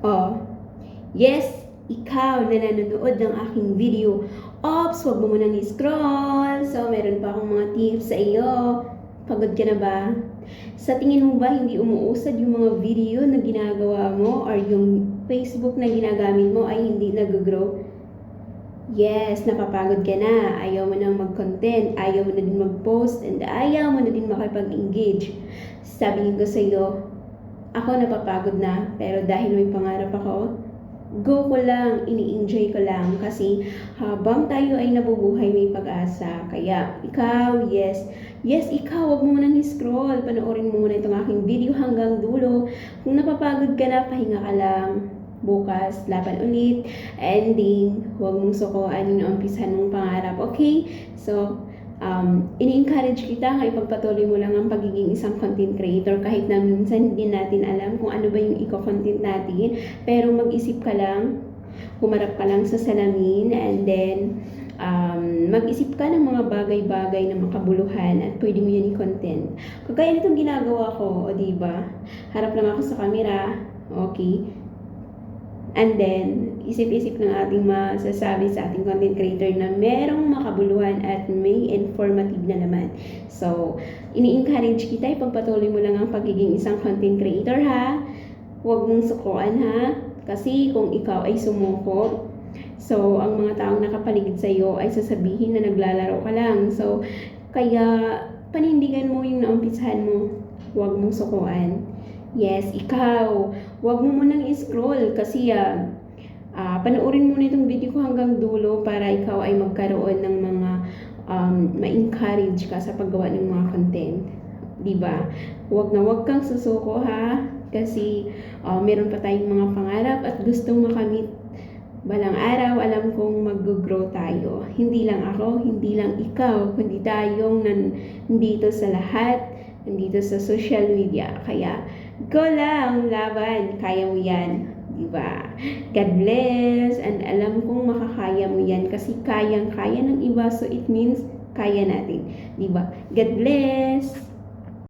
Oh, yes, ikaw na nanonood ng aking video. Ops, huwag mo munang i-scroll. So, meron pa akong mga tips sa iyo. Pagod ka na ba? Sa tingin mo ba hindi umuusad yung mga video na ginagawa mo or yung Facebook na ginagamit mo ay hindi nag-grow? Yes, napapagod ka na. Ayaw mo nang mag-content, ayaw mo na din mag-post, and ayaw mo na din makipag-engage. Sabihin ko sa iyo, ako napapagod na, pero dahil may pangarap ako, go ko lang, ini-enjoy ko lang kasi habang tayo ay nabubuhay may pag-asa. Kaya ikaw, yes, ikaw, wag mo munang i-scroll. Panoorin mo muna itong aking video hanggang dulo. Kung napapagod ka na, pahinga ka lang. Bukas, laban ulit. Ending, huwag mong sukuan yung umpisahan mong pangarap. Okay? So, ini-encourage kita nga ipagpatuloy mo lang ang pagiging isang content creator kahit na minsan hindi natin alam kung ano ba yung content natin, pero mag-isip ka lang, humarap ka lang sa salamin, and then mag-isip ka ng mga bagay-bagay na makabuluhan at pwede mo yun i-content. Kagaya nitong ginagawa ko, o diba? Harap lang ako sa camera, okay? And then, isip-isip ng ating masasabi sa ating content creator na merong makabuluhan at may informative na naman. So, ini-encourage kita, ipagpatuloy mo lang ang pagiging isang content creator ha. Huwag mong sukuan ha. Kasi kung ikaw ay sumuko, so ang mga taong nakapaligid sa iyo ay sasabihin na naglalaro ka lang. So, kaya panindigan mo yung naumpisahan mo. Huwag mong sukuan. Yes, ikaw. Huwag mo munang i-scroll kasi panoorin mo na itong video ko hanggang dulo para ikaw ay magkaroon ng mga ma-encourage ka sa paggawa ng mga content. Diba? Huwag kang susuko ha kasi meron pa tayong mga pangarap at gustong makamit. Balang araw, alam kong mag-grow tayo. Hindi lang ako, hindi lang ikaw, kundi tayong nandito sa lahat, nandito sa social media. Kaya, go lang, laban, kaya mo yan. Diba? God bless, and alam kong makakaya mo yan kasi kayang-kaya ng iba, so it means kaya natin. Diba? God bless!